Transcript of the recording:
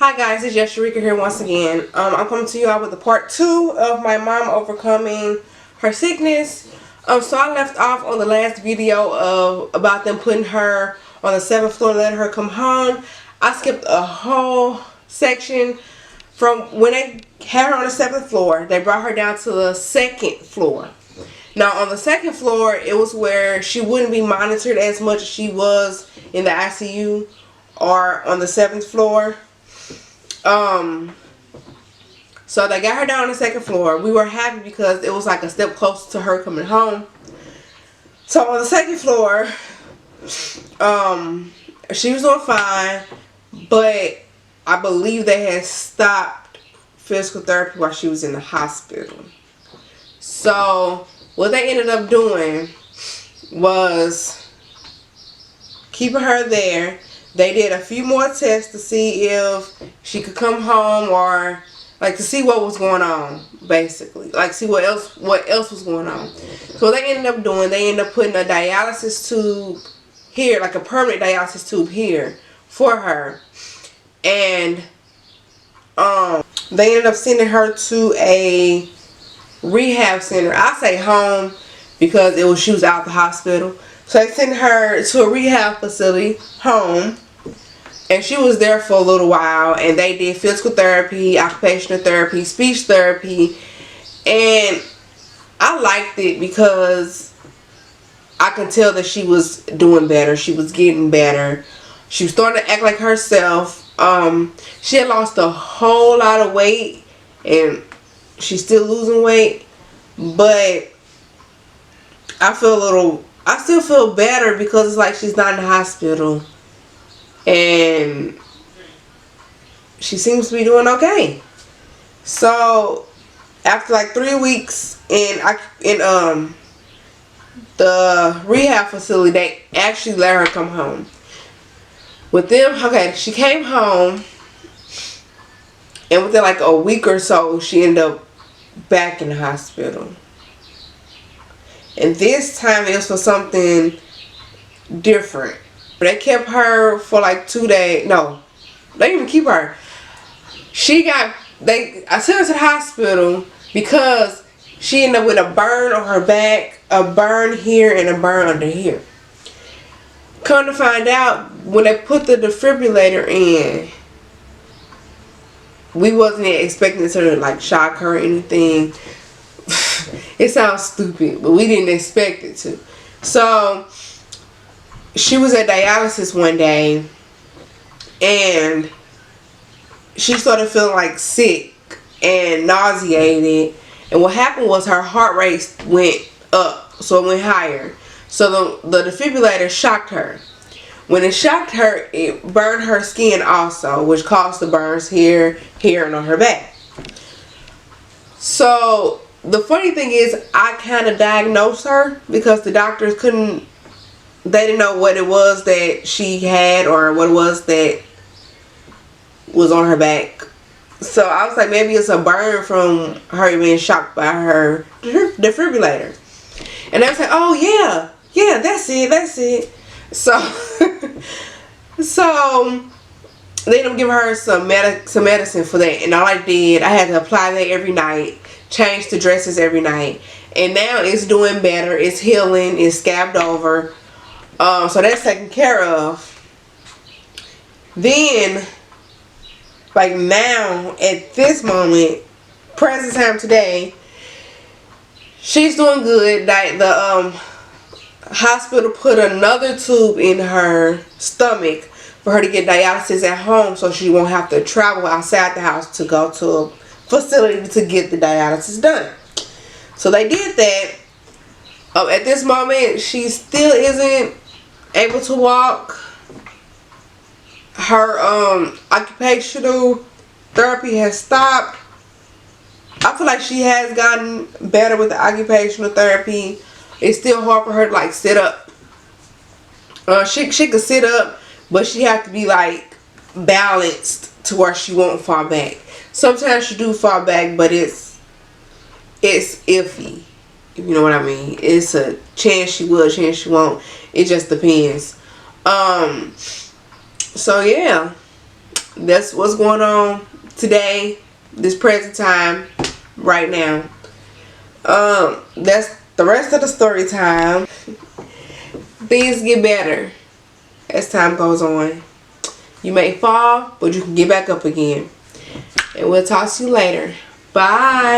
Hi guys, it's JustEureka here once again. I'm coming to you all with the part 2 of my mom overcoming her sickness. So I left off on the last video about them putting her on the 7th floor and letting her come home. I skipped a whole section from when they had her on the 7th floor. They brought her down to the 2nd floor. Now on the 2nd floor, it was where she wouldn't be monitored as much as she was in the ICU or on the 7th floor. So they got her down on the 2nd floor. We were happy because it was like a step closer to her coming home. So on the 2nd floor, she was doing fine, but I believe they had stopped physical therapy while she was in the hospital. So what they ended up doing was keeping her there. They did a few more tests to see if she could come home, or like to see what was going on, basically, like see what else was going on. So they ended up doing, they ended up putting a dialysis tube here, like a permanent dialysis tube here for her, and they ended up sending her to a rehab center. I say home because she was out the hospital. So they sent her to a rehab facility, home, and she was there for a little while, and they did physical therapy, occupational therapy, speech therapy, and I liked it because I could tell that she was doing better. She was getting better. She was starting to act like herself. She had lost a whole lot of weight, and she's still losing weight, but I still feel better because it's like she's not in the hospital and she seems to be doing okay. So after like 3 weeks in the rehab facility, they actually let her come home. With them, okay, she came home, and within like a week or so, she ended up back in the hospital. And this time it was for something different. They kept her for like 2 days. No, they didn't even keep her. I took her to the hospital because she ended up with a burn on her back, a burn here, and a burn under here. Come to find out, when they put the defibrillator in, we wasn't expecting it to like shock her or anything. It sounds stupid, but we didn't expect it to. So she was at dialysis one day, and she started feeling like sick and nauseated. And what happened was her heart rate went up, so it went higher. So the defibrillator shocked her. When it shocked her, it burned her skin also, which caused the burns here, and on her back. So the funny thing is, I kind of diagnosed her because the doctors they didn't know what it was that she had or what it was that was on her back. So I was like, maybe it's a burn from her being shocked by her defibrillator. And they was like, oh yeah, that's it. So, they ended up giving her some medicine for that. And all I did, I had to apply that every night, change the dresses every night. And now it's doing better. It's healing. It's scabbed over. So that's taken care of. Then, like now, at this moment, present time today, she's doing good. The hospital put another tube in her stomach for her to get dialysis at home, so she won't have to travel outside the house to go to a facility to get the dialysis done. So they did that. At this moment, she still isn't able to walk. Her occupational therapy has stopped. I feel like she has gotten better with the occupational therapy. It's still hard for her to like sit up. She could sit up, but she has to be like balanced to where she won't fall back. Sometimes she do fall back, but it's iffy, if you know what I mean. It's a chance she will, a chance she won't. It just depends. So yeah, that's what's going on today, this present time, right now. That's the rest of the story time. Things get better as time goes on. You may fall, but you can get back up again. And we'll talk to you later. Bye.